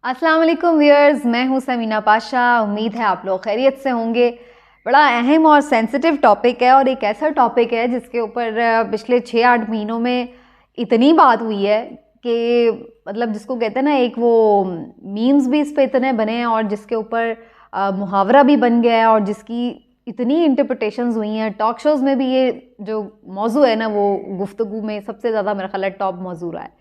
अस्सलाम वालेकुम व्यूअर्स, मैं हूं समीना पाशा। उम्मीद है आप लोग खैरियत से होंगे। बड़ा अहम और सेंसिटिव टॉपिक है और एक ऐसा टॉपिक है जिसके ऊपर पिछले 6-8 महीनों में इतनी बात हुई है कि मतलब जिसको कहते हैं ना, एक वो मीम्स भी इस पे इतने बने हैं और जिसके ऊपर मुहावरा भी बन गया है और जिसकी इतनी इंटरप्रिटेशंस हुई हैं। टॉक शोज़ में भी ये जो मौजू है ना, वो गुफ्तगू में सबसे ज़्यादा मेरा ख्याल है टॉप मौजू रहा है।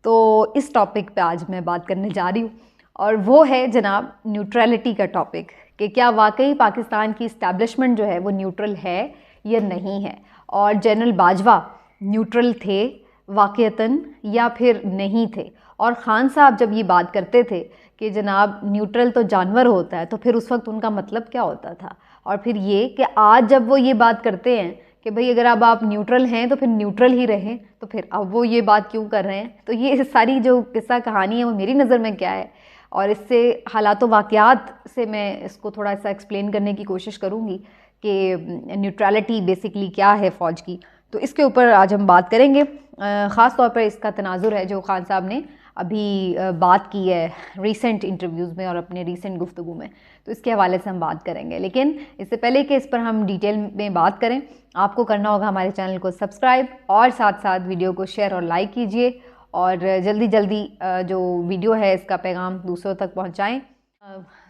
तो इस टॉपिक पे आज मैं बात करने जा रही हूँ और वो है जनाब न्यूट्रलिटी का टॉपिक, कि क्या वाकई पाकिस्तान की इस्टेब्लिशमेंट जो है वो न्यूट्रल है या नहीं है, और जनरल बाजवा न्यूट्रल थे वाकईतन या फिर नहीं थे। और ख़ान साहब जब ये बात करते थे कि जनाब न्यूट्रल तो जानवर होता है, तो फिर उस वक्त उनका मतलब क्या होता था। और फिर ये कि आज जब वो ये बात करते हैं कि भाई अगर अब आप न्यूट्रल हैं तो फिर न्यूट्रल ही रहें, तो फिर अब वो ये बात क्यों कर रहे हैं। तो ये सारी जो किस्सा कहानी है वो मेरी नज़र में क्या है, और इससे हालात व वाक़यात से मैं इसको थोड़ा सा एक्सप्लेन करने की कोशिश करूँगी कि न्यूट्रलिटी बेसिकली क्या है फ़ौज की। तो इसके ऊपर आज हम बात करेंगे। ख़ास तौर पर इसका तनाजुर है जो ख़ान साहब ने अभी बात की है रीसेंट इंटरव्यूज़ में और अपने रीसेंट गुफ्तगू में, तो इसके हवाले से हम बात करेंगे। लेकिन इससे पहले कि इस पर हम डिटेल में बात करें, आपको करना होगा हमारे चैनल को सब्सक्राइब और साथ साथ वीडियो को शेयर और लाइक कीजिए, और जल्दी जल्दी जो वीडियो है इसका पैगाम दूसरों तक पहुंचाएं।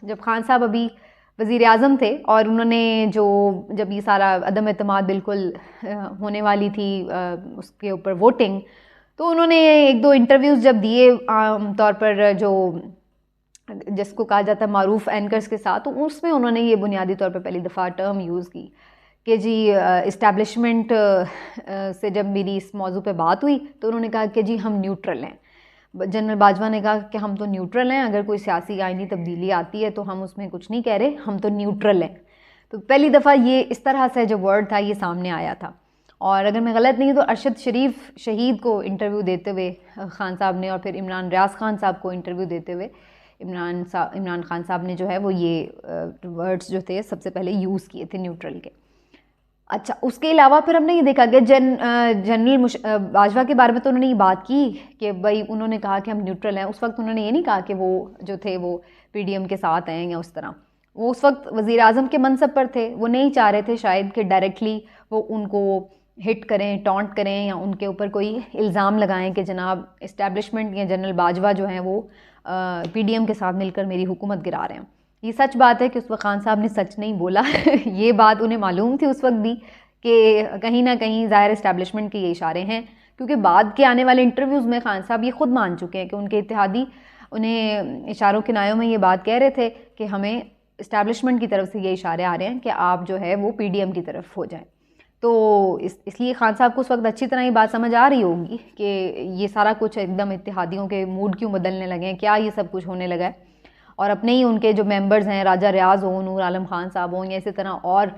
जब ख़ान साहब अभी वज़ीर आज़म थे और उन्होंने जब ये सारा अदम एतमाद बिल्कुल होने वाली थी उसके ऊपर वोटिंग, तो उन्होंने 1-2 इंटरव्यूज़ जब दिए आम तौर पर जो जिसको कहा जाता है मारूफ एंकर्स के साथ, तो उसमें उन्होंने ये बुनियादी तौर पर पहली दफ़ा टर्म यूज़ की कि जी इस्टेब्लिशमेंट से जब मेरी इस मौजू पे बात हुई तो उन्होंने कहा कि जी हम न्यूट्रल हैं। जनरल बाजवा ने कहा कि हम तो न्यूट्रल हैं, अगर कोई सियासी आईनी तब्दीली आती है तो हम उसमें कुछ नहीं कह रहे, हम तो न्यूट्रल हैं। तो पहली दफ़ा ये इस तरह से जो वर्ड था ये सामने आया था। और अगर मैं गलत नहीं तो अरशद शरीफ शहीद को इंटरव्यू देते हुए ख़ान साहब ने, और फिर इमरान रियाज ख़ान साहब को इंटरव्यू देते हुए इमरान खान साहब ने जो है वो ये वर्ड्स जो थे सबसे पहले यूज़ किए थे न्यूट्रल के। अच्छा, उसके अलावा फिर हमने ये देखा कि जनरल बाजवा के बारे में तो उन्होंने ये बात की कि भाई उन्होंने कहा कि हम न्यूट्रल हैं। उस वक्त उन्होंने ये नहीं कहा कि वो जो थे वो पीडीएम के साथ हैं या उस तरह। वो उस वक्त वज़ीर आज़म के मनसब पर थे, वो नहीं चाह रहे थे शायद कि डायरेक्टली वो उनको हिट करें, टॉन्ट करें या उनके ऊपर कोई इल्ज़ाम लगाएं कि जनाब इस्टेब्लिशमेंट या जनरल बाजवा जो हैं वो पीडीएम के साथ मिलकर मेरी हुकूमत गिरा रहे हैं। ये सच बात है कि उस वक्त ख़ान साहब ने सच नहीं बोला ये बात उन्हें मालूम थी उस वक्त भी कि कहीं ना कहीं ज़ाहिर इस्टेब्लिशमेंट के ये इशारे हैं, क्योंकि बाद के आने वाले इंटरव्यूज़ में ख़ान साहब ये खुद मान चुके हैं कि उनके इत्तेहादी उन्हें इशारों किनायों में ये बात कह रहे थे कि हमें इस्टेब्लिशमेंट की तरफ से ये इशारे आ रहे हैं कि आप जो है वो पीडीएम की तरफ हो जाएं। तो इसलिए ख़ान साहब को उस वक्त अच्छी तरह ये बात समझ आ रही होगी कि ये सारा कुछ एकदम इत्तेहादियों के मूड क्यों बदलने लगे हैं, क्या ये सब कुछ होने लगा है। और अपने ही उनके जो मेंबर्स हैं, राजा रियाज हो, नूर आलम खान साहब हों, या इसी तरह और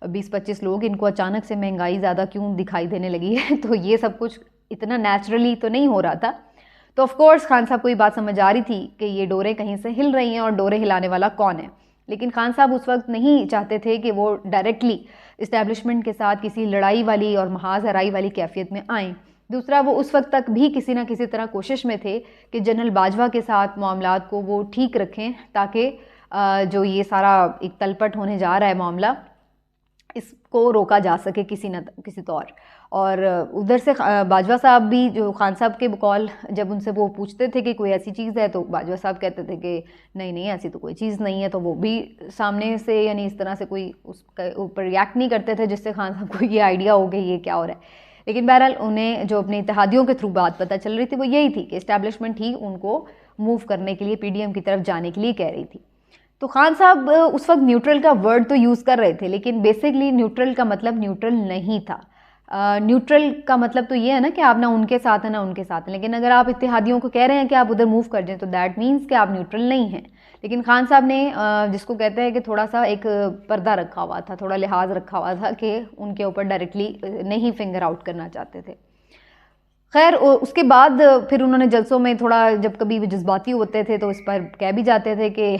20-25 लोग, इनको अचानक से महंगाई ज़्यादा क्यों दिखाई देने लगी है तो ये सब कुछ इतना नेचुरली तो नहीं हो रहा था। तो ऑफ कोर्स खान साहब को ये बात समझ आ रही थी कि ये डोरें कहीं से हिल रही हैं और डोरे हिलाने वाला कौन है। लेकिन खान साहब उस वक्त नहीं चाहते थे कि वो डायरेक्टली इस्टेब्लिशमेंट के साथ किसी लड़ाई वाली और महाज हराई वाली कैफियत में आएँ। दूसरा, वो उस वक्त तक भी किसी ना किसी तरह कोशिश में थे कि जनरल बाजवा के साथ मामलात को वो ठीक रखें, ताकि जो ये सारा एक तलपट होने जा रहा है मामला, इसको रोका जा सके किसी न किसी तौर। और उधर से बाजवा साहब भी जो ख़ान साहब के बकौल जब उनसे वो पूछते थे कि कोई ऐसी चीज़ है, तो बाजवा साहब कहते थे कि नहीं नहीं ऐसी तो कोई चीज़ नहीं है, तो वो भी सामने से यानी इस तरह से कोई उसके ऊपर रिएक्ट नहीं करते थे जिससे ख़ान साहब को ये आइडिया हो गई ये क्या हो रहा है। लेकिन बहरहाल उन्हें जो अपने इत्तेहादियों के थ्रू बात पता चल रही थी वो यही थी कि इस्टेब्लिशमेंट ही उनको मूव करने के लिए पीडीएम की तरफ जाने के लिए कह रही थी। तो ख़ान साहब उस वक्त न्यूट्रल का वर्ड तो यूज़ कर रहे थे, लेकिन बेसिकली न्यूट्रल का मतलब न्यूट्रल नहीं था। न्यूट्रल का मतलब तो ये है ना कि आप ना उनके साथ हैं ना उनके साथ हैं। लेकिन अगर आप इत्तेहादियों को कह रहे हैं कि आप उधर मूव कर जाएं तो दैट मीन्स कि आप न्यूट्रल नहीं हैं। लेकिन ख़ान साहब ने जिसको कहते हैं कि थोड़ा सा एक पर्दा रखा हुआ था, थोड़ा लिहाज रखा हुआ था कि उनके ऊपर डायरेक्टली नहीं फिंगर आउट करना चाहते थे। खैर उसके बाद फिर उन्होंने जलसों में थोड़ा जब कभी भी जज्बाती होते थे तो इस पर कह भी जाते थे कि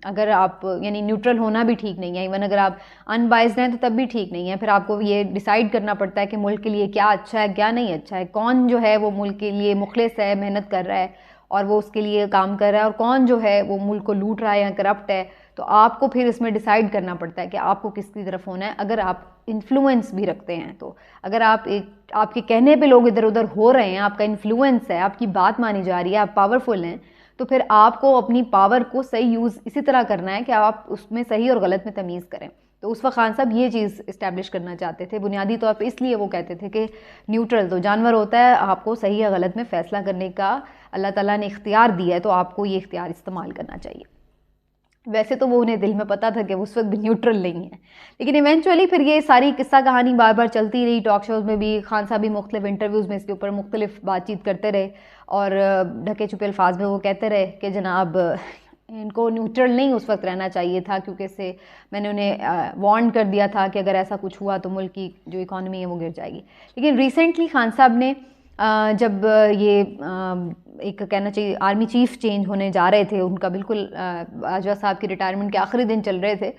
अगर आप यानी न्यूट्रल होना भी ठीक नहीं है, इवन अगर आप अनबाइज्ड हैं तो तब भी ठीक नहीं है। फिर आपको ये डिसाइड करना पड़ता है कि मुल्क के लिए क्या अच्छा है क्या नहीं अच्छा है, कौन जो है वो मुल्क के लिए मुखलिस है, मेहनत कर रहा है और वो उसके लिए काम कर रहा है और कौन जो है वो मुल्क को लूट रहा है या करप्ट है, तो आपको फिर इसमें डिसाइड करना पड़ता है कि आपको किसकी तरफ होना है। अगर आप इन्फ्लुएंस भी रखते हैं, तो अगर आप आपके कहने पे लोग इधर उधर हो रहे हैं, आपका इन्फ्लुएंस है, आपकी बात मानी जा रही है, आप पावरफुल हैं, तो फिर आपको अपनी पावर को सही यूज़ इसी तरह करना है कि आप उसमें सही और गलत में तमीज़ करें। तो उस वक्त खान साहब ये चीज़ इस्टेब्लिश करना चाहते थे बुनियादी तौर पे, इसलिए वो कहते थे कि न्यूट्रल तो जानवर होता है, आपको सही या गलत में फ़ैसला करने का अल्लाह ताला ने इख्तियार दिया है, तो आपको ये इख्तियार इस्तेमाल करना चाहिए। वैसे तो वो उन्हें दिल में पता था कि उस वक्त भी न्यूट्रल नहीं है, लेकिन इवेंचुअली फिर ये सारी किस्सा कहानी बार बार चलती रही। टॉक शोज़ में भी खान साहब भी मुख्तलिफ इंटरव्यूज़ में इसके ऊपर मुख्तलिफ बातचीत करते रहे और ढके छुपे अल्फाज में वो कहते रहे कि जनाब इनको न्यूट्रल नहीं उस वक्त रहना चाहिए था, क्योंकि इससे मैंने उन्हें वार्न कर दिया था कि अगर ऐसा कुछ हुआ तो मुल्क की जो इकॉनमी है वो गिर जाएगी। लेकिन रिसेंटली खान साहब ने जब ये एक कहना चाहिए आर्मी चीफ चेंज होने जा रहे थे, उनका बिल्कुल बाजवा साहब की रिटायरमेंट के आखिरी दिन चल रहे थे,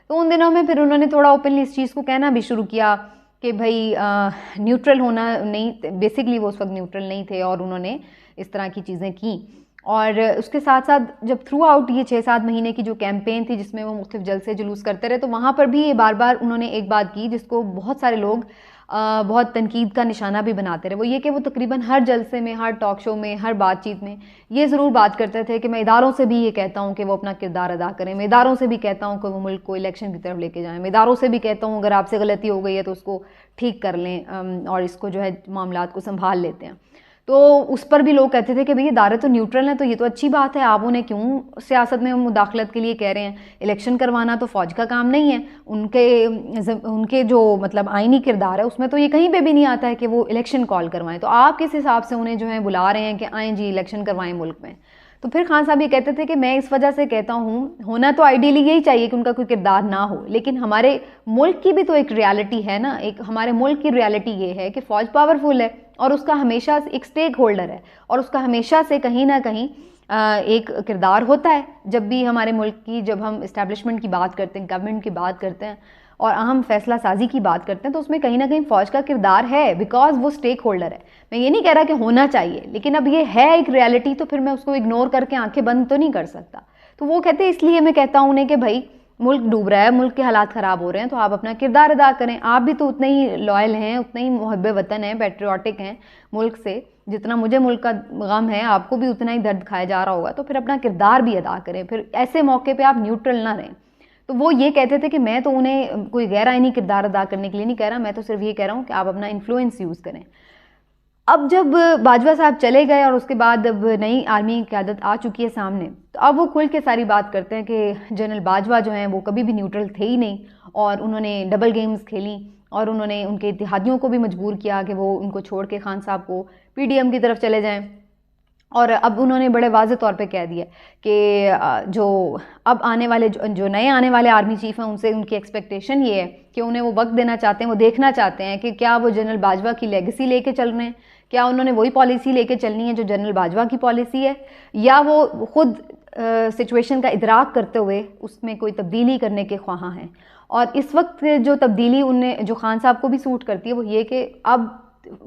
तो उन दिनों में फिर उन्होंने थोड़ा ओपनली इस चीज़ को कहना भी शुरू किया कि भाई न्यूट्रल होना नहीं, बेसिकली वो उस वक्त न्यूट्रल नहीं थे और उन्होंने इस तरह की चीज़ें की। और उसके साथ साथ जब थ्रू आउट ये 6-7 महीने की जो कैंपेन थी जिसमें वो मुख्तलिफ जलसे जुलूस करते रहे, तो वहाँ पर भी ये बार बार उन्होंने एक बात की जिसको बहुत सारे लोग बहुत तनकीद का निशाना भी बनाते रहे। वो ये कि वो तकरीबन हर जलसे में, हर टॉक शो में, हर बातचीत में ये ज़रूर बात करते थे कि मैं इदारों से भी ये कहता हूँ कि वो अपना किरदार अदा करें, मैं इदारों से भी कहता हूँ कि वो मुल्क को इलेक्शन की तरफ लेके जाएं, मैं इदारों से भी कहता हूँ अगर आपसे गलती हो गई है तो उसको ठीक कर लें और इसको जो है मामलात को संभाल लेते हैं। तो उस पर भी लोग कहते थे कि भाई इदारे तो न्यूट्रल हैं, तो ये तो अच्छी बात है, आप उन्हें क्यों सियासत में मुदाखलत के लिए कह रहे हैं? इलेक्शन करवाना तो फ़ौज का काम नहीं है, उनके जो मतलब आइनी किरदार है उसमें तो ये कहीं पे भी नहीं आता है कि वो इलेक्शन कॉल करवाएं। तो आप किस हिसाब से उन्हें जो है बुला रहे हैं कि आएँ जी इलेक्शन करवाएं मुल्क में? तो फिर खान साहब ये कहते थे कि मैं इस वजह से कहता हूँ, होना तो आइडियली यही चाहिए कि उनका कोई किरदार ना हो, लेकिन हमारे मुल्क की भी तो एक रियलिटी है ना, एक हमारे मुल्क की रियलिटी ये है कि फ़ौज पावरफुल है और उसका हमेशा एक स्टेक होल्डर है और उसका हमेशा से कहीं ना कहीं एक किरदार होता है। जब भी हमारे मुल्क की, जब हम इस्टेब्लिशमेंट की बात करते हैं, गवर्नमेंट की बात करते हैं और अहम फैसला साजी की बात करते हैं, तो उसमें कहीं ना कहीं फ़ौज का किरदार है, बिकॉज वो स्टेक होल्डर है। मैं ये नहीं कह रहा कि होना चाहिए, लेकिन अब ये है एक रियलिटी, तो फिर मैं उसको इग्नोर करके आंखें बंद तो नहीं कर सकता। तो वो कहते हैं इसलिए मैं कहता हूँ उन्हें कि भाई मुल्क डूब रहा है, मुल्क के हालात ख़राब हो रहे हैं, तो आप अपना किरदार अदा करें। आप भी तो उतने ही लॉयल हैं, उतने ही मुहब्बे वतन हैं, पैट्रियाटिक हैं मुल्क से, जितना मुझे मुल्क का गम है आपको भी उतना ही दर्द खाया जा रहा होगा, तो फिर अपना किरदार भी अदा करें। फिर ऐसे मौके पे आप न्यूट्रल ना रहें। तो वो ये कहते थे कि मैं तो उन्हें कोई गैर आइनी किरदार अदा करने के लिए नहीं कह रहा, मैं तो सिर्फ ये कह रहा हूँ कि आप अपना इन्फ्लुएंस यूज़ करें। अब जब बाजवा साहब चले गए और उसके बाद अब नई आर्मी की क़यादत आ चुकी है सामने, तो अब वो खुल के सारी बात करते हैं कि जनरल बाजवा जो हैं वो कभी भी न्यूट्रल थे ही नहीं और उन्होंने डबल गेम्स खेली और उन्होंने उनके इत्तेहादियों को भी मजबूर किया कि वो उनको छोड़ के खान साहब को PDM की तरफ चले जाएं। और अब उन्होंने बड़े वाज़े तौर पे कह दिया कि जो अब आने वाले जो नए आने वाले आर्मी चीफ़ हैं उनसे उनकी एक्सपेक्टेशन ये है कि उन्हें वो वक्त देना चाहते हैं, वो देखना चाहते हैं कि क्या वो जनरल बाजवा की लेगेसी लेके चल रहे हैं, क्या उन्होंने वही पॉलिसी लेके चलनी है जो जनरल बाजवा की पॉलिसी है, या वो खुद सिचुएशन का इदराक करते हुए उसमें कोई तब्दीली करने के ख्वाहां हैं। और इस वक्त जो तब्दीली उन्हें जो खान साहब को भी सूट करती है वो ये कि अब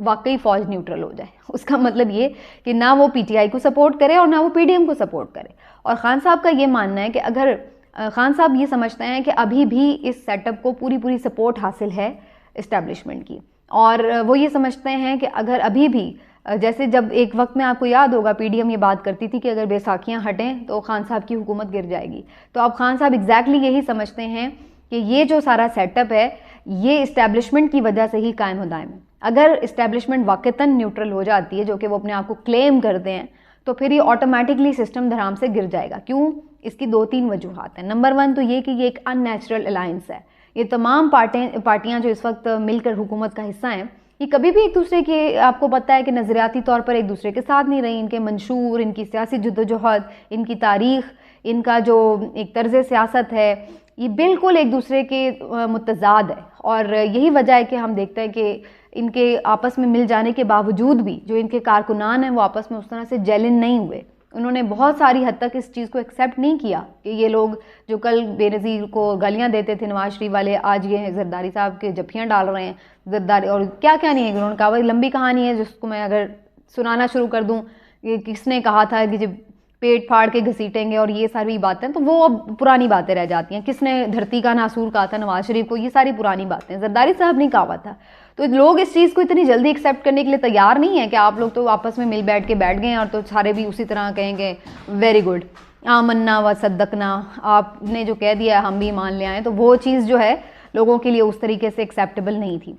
वाकई फ़ौज न्यूट्रल हो जाए। उसका मतलब ये कि ना वो PTI को सपोर्ट करे और ना वो PDM को सपोर्ट करे। और ख़ान साहब का ये मानना है कि अगर ख़ान साहब ये समझते हैं कि अभी भी इस सेटअप को पूरी सपोर्ट हासिल है इस्टेब्लिशमेंट की, और वो ये समझते हैं कि अगर अभी भी जैसे जब एक वक्त में आपको याद होगा PDM ये बात करती थी कि अगर बैसाखियाँ हटें तो खान साहब की हुकूमत गिर जाएगी, तो अब खान साहब एग्जैक्टली यही समझते हैं कि ये जो सारा सेटअप है ये इस्टेब्लिशमेंट की वजह से ही कायम हो दायम है। अगर इस्टेब्लिशमेंट वाक़तन न्यूट्रल हो जाती है, जो कि वो अपने आप को क्लेम करते हैं, तो फिर ये ऑटोमेटिकली सिस्टम धराम से गिर जाएगा। क्यों? इसकी 2-3 वजूहात हैं। नंबर 1 तो ये कि ये एक अननेचुरल अलायंस है। ये तमाम पार्टियां जो इस वक्त मिलकर हुकूमत का हिस्सा हैं, ये कभी भी एक दूसरे के, आपको पता है कि नज़रियाती तौर पर एक दूसरे के साथ नहीं रही। इनके मंशूर, इनकी सियासी जद्दोजहद, इनकी तारीख़, इनका जो एक तर्ज़ सियासत है, ये बिल्कुल एक दूसरे के मुतज़ाद है। और यही वजह है कि हम देखते हैं कि इनके आपस में मिल जाने के बावजूद भी जो इनके कारकुनान हैं वो आपस में उस तरह से जेलिन नहीं हुए। उन्होंने बहुत सारी हद तक इस चीज़ को एक्सेप्ट नहीं किया कि ये लोग जो कल बेनज़ीर को गालियाँ देते थे नवाज शरीफ वाले, आज ये जरदारी साहब के जफ्फियाँ डाल रहे हैं। जरदारी और क्या क्या नहीं है, उन्होंने कहा भाई लंबी कहानी है जिसको मैं अगर सुनाना शुरू कर दूँ ये किसने कहा था कि जब पेट फाड़ के घसीटेंगे और ये सारी बातें, तो वो अब पुरानी बातें रह जाती हैं। किसने धरती का नासूर कहा था नवाज शरीफ को, ये सारी पुरानी बातें। जरदारी साहब ने कहा था। तो लोग इस चीज़ को इतनी जल्दी एक्सेप्ट करने के लिए तैयार नहीं है कि आप लोग तो आपस में मिल बैठ गए और तो सारे भी उसी तरह कहेंगे वेरी गुड आमन्ना व सद्दकना, आपने जो कह दिया हम भी मान ले आए। तो वो चीज़ जो है लोगों के लिए उस तरीके से एक्सेप्टेबल नहीं थी।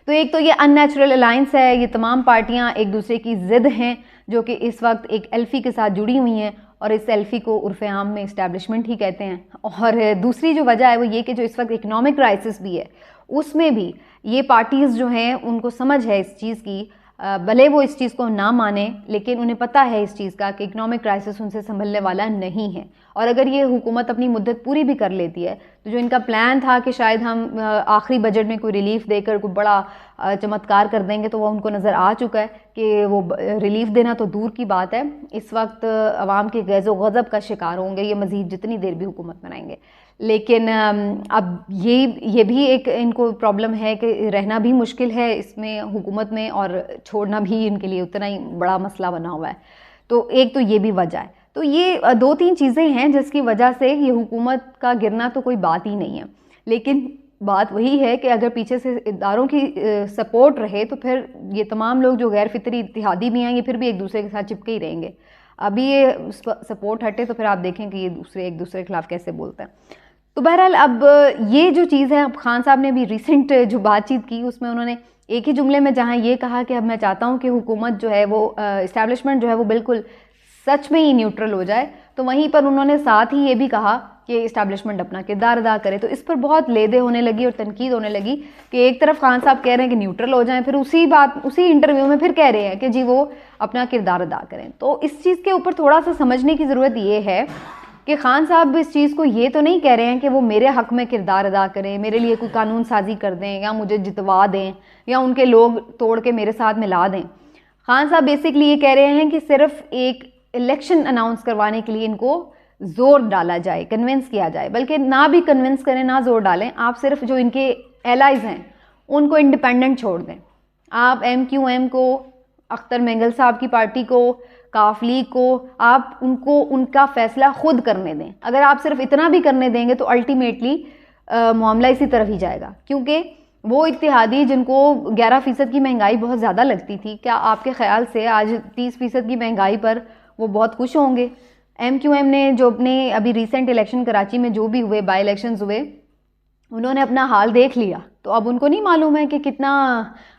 तो एक तो ये अननेचुरल अलायंस है, ये तमाम पार्टियां एक दूसरे की ज़िद हैं जो कि इस वक्त एक एल्फी के साथ जुड़ी हुई हैं, और इस एल्फी को उर्फ़ आम में इस्टेब्लिशमेंट ही कहते हैं। और दूसरी जो वजह है वो ये कि जो इस वक्त इकनॉमिक क्राइसिस भी है, उसमें भी ये पार्टीज़ जो हैं उनको समझ है इस चीज़ की, भले वो इस चीज़ को ना माने, लेकिन उन्हें पता है इस चीज़ का कि इकनॉमिक क्राइसिस उनसे संभलने वाला नहीं है। और अगर ये हुकूमत अपनी मुद्दत पूरी भी कर लेती है, तो जो इनका प्लान था कि शायद हम आखिरी बजट में कोई रिलीफ देकर कोई बड़ा चमत्कार कर देंगे, तो वो उनको नज़र आ चुका है कि वो रिलीफ देना तो दूर की बात है, इस वक्त अवाम के गैज़ो गज़ब का शिकार होंगे ये मज़ीद जितनी देर भी हुकूमत बनाएंगे। लेकिन अब ये भी एक इनको प्रॉब्लम है कि रहना भी मुश्किल है इसमें हुकूमत में, और छोड़ना भी इनके लिए उतना ही बड़ा मसला बना हुआ है। तो एक तो ये भी वजह है। तो ये दो तीन चीज़ें हैं जिसकी वजह से ये हुकूमत का गिरना तो कोई बात ही नहीं है। लेकिन बात वही है कि अगर पीछे से इदारों की सपोर्ट रहे तो फिर ये तमाम लोग जो गैर फितरी इत्तेहादी भी हैं ये फिर भी एक दूसरे के साथ चिपके ही रहेंगे। अभी ये सपोर्ट हटे तो फिर आप देखें कि ये एक दूसरे के खिलाफ कैसे बोलते हैं। तो बहरहाल अब ये जो चीज़ है, अब खान साहब ने भी रिसेंट जो बातचीत की उसमें उन्होंने एक ही जुमले में जहाँ ये कहा कि अब मैं चाहता हूँ कि हुकूमत जो है वो इस्टेब्लिशमेंट जो है वो बिल्कुल सच में ही न्यूट्रल हो जाए, तो वहीं पर उन्होंने साथ ही ये भी कहा कि इस्टेब्लिशमेंट अपना किरदार अदा करे। तो इस पर बहुत लेदे होने लगी और तनकीद होने लगी कि एक तरफ खान साहब कह रहे हैं कि न्यूट्रल हो जाएं, फिर उसी इंटरव्यू में फिर कह रहे हैं कि जी वो अपना किरदार अदा करें। तो इस चीज़ के ऊपर थोड़ा सा समझने की ज़रूरत ये है कि खान साहब इस चीज़ को ये तो नहीं कह रहे हैं कि वो मेरे हक़ में किरदार अदा करें, मेरे लिए कोई कानून साजी कर दें या मुझे जितवा दें या उनके लोग तोड़ के मेरे साथ मिला दें। खान साहब बेसिकली ये कह रहे हैं कि सिर्फ एक इलेक्शन अनाउंस करवाने के लिए इनको ज़ोर डाला जाए, कन्विंस किया जाए, बल्कि ना भी कन्विंस करें ना ज़ोर डालें, आप सिर्फ जो इनके एलाइज़ हैं उनको इंडिपेंडेंट छोड़ दें। आप MQM को, अख्तर मेंगल साहब की पार्टी को, काफ लीग को, आप उनको उनका फ़ैसला खुद करने दें। अगर आप सिर्फ इतना भी करने देंगे तो अल्टीमेटली मामला इसी तरफ ही जाएगा, क्योंकि वो इत्तेहादी जिनको 11% की महंगाई बहुत ज़्यादा लगती थी, क्या आपके ख्याल से आज 30% की महंगाई पर वो बहुत खुश होंगे? MQM ने जो अपने अभी रिसेंट इलेक्शन कराची में जो भी हुए, बाई इलेक्शंस हुए, उन्होंने अपना हाल देख लिया, तो अब उनको नहीं मालूम है कि कितना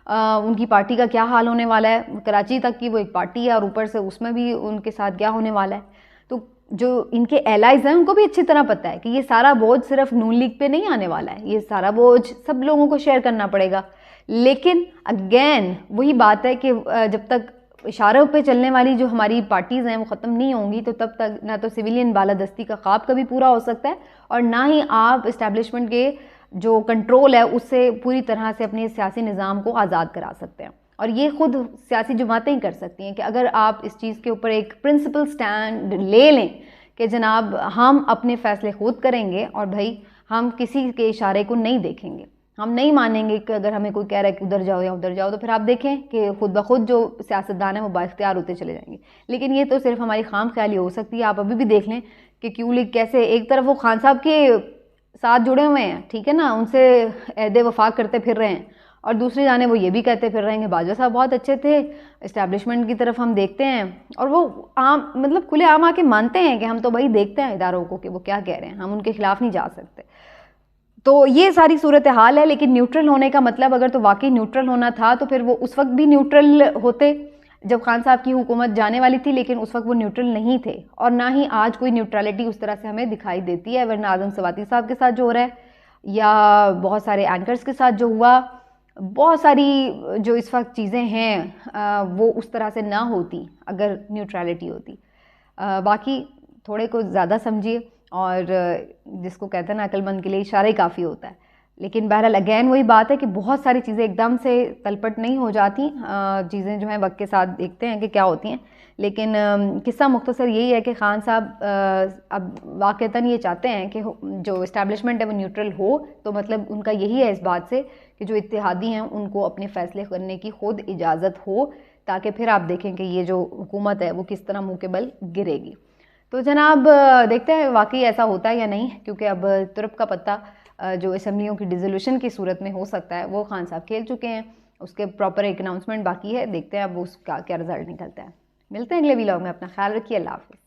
उनकी पार्टी का क्या हाल होने वाला है। कराची तक की वो एक पार्टी है और ऊपर से उसमें भी उनके साथ क्या होने वाला है। तो जो इनके एलाइज हैं उनको भी अच्छी तरह पता है कि ये सारा बोझ सिर्फ नून लीग पे नहीं आने वाला है, ये सारा बोझ सब लोगों को शेयर करना पड़ेगा। लेकिन अगेन वही बात है कि जब तक इशारों पे चलने वाली जो हमारी पार्टीज़ हैं वो ख़त्म नहीं होंगी, तो तब तक ना तो सिविलियन बालादस्ती का ख्वाब कभी पूरा हो सकता है और ना ही आप इस्टेब्लिशमेंट के जो कंट्रोल है उससे पूरी तरह से अपने सियासी निज़ाम को आज़ाद करा सकते हैं। और ये खुद सियासी जमातें ही कर सकती हैं कि अगर आप इस चीज़ के ऊपर एक प्रिंसिपल स्टैंड ले लें कि जनाब हम अपने फ़ैसले खुद करेंगे और भाई हम किसी के इशारे को नहीं देखेंगे, हम नहीं मानेंगे कि अगर हमें कोई कह रहा है कि उधर जाओ या उधर जाओ, तो फिर आप देखें कि खुद ब खुद जो सियासतदान है वो बाइख्तियार होते चले जाएंगे। लेकिन ये तो सिर्फ हमारी खाम ख्याली हो सकती है। आप अभी भी देख लें कि क्यों लीग कैसे एक तरफ वो खान साहब के साथ जुड़े हुए हैं, ठीक है ना, उनसे अहद वफा करते फिर रहे हैं, और दूसरी जाने वो ये भी कहते फिर रहेंगे बाजवा साहब बहुत अच्छे थे। इस्टेब्लिशमेंट की तरफ हम देखते हैं और वो आम मतलब खुले आम आके मानते हैं कि हम तो भाई देखते हैं इदारों को कि वो क्या कह रहे हैं, हम उनके खिलाफ नहीं जा सकते। तो ये सारी सूरत हाल है। लेकिन न्यूट्रल होने का मतलब अगर तो वाकई न्यूट्रल होना था तो फिर वो उस वक्त भी न्यूट्रल होते जब खान साहब की हुकूमत जाने वाली थी, लेकिन उस वक्त वो न्यूट्रल नहीं थे और ना ही आज कोई न्यूट्रलिटी उस तरह से हमें दिखाई देती है। वरना आज़म सवाती साहब के साथ जो हो रहा है या बहुत सारे एंकर्स के साथ जो हुआ, बहुत सारी जो इस वक्त चीज़ें हैं वो उस तरह से ना होती अगर न्यूट्रलिटी होती। बाकी थोड़े को ज़्यादा समझिए और जिसको कहते हैं ना अक्लमंद के लिए इशारा ही काफ़ी होता है। लेकिन बहरहाल अगेन वही बात है कि बहुत सारी चीज़ें एकदम से तलपट नहीं हो जाती, चीज़ें जो हैं वक्त के साथ देखते हैं कि क्या होती हैं। लेकिन किस्सा मुख्तसर यही है कि खान साहब अब वाक़तन ये चाहते हैं कि जो इस्टेब्लिशमेंट है वो न्यूट्रल हो, तो मतलब उनका यही है इस बात से कि जो इत्तेहादी हैं उनको अपने फ़ैसले करने की खुद इजाज़त हो। ताकि फिर आप देखें कि ये जो हुकूमत है वो किस तरह मुंह के बल गिरेगी। तो जनाब देखते हैं वाकई ऐसा होता है या नहीं, क्योंकि अब तुरप का पत्ता जो असेंबलियों की डिसोल्यूशन की सूरत में हो सकता है वो खान साहब खेल चुके हैं, उसके प्रॉपर एक अनाउंसमेंट बाकी है, देखते हैं अब उसका क्या रिजल्ट निकलता है। मिलते हैं अगले व्लॉग में, अपना ख्याल रखिए, अल्लाह हाफिज़।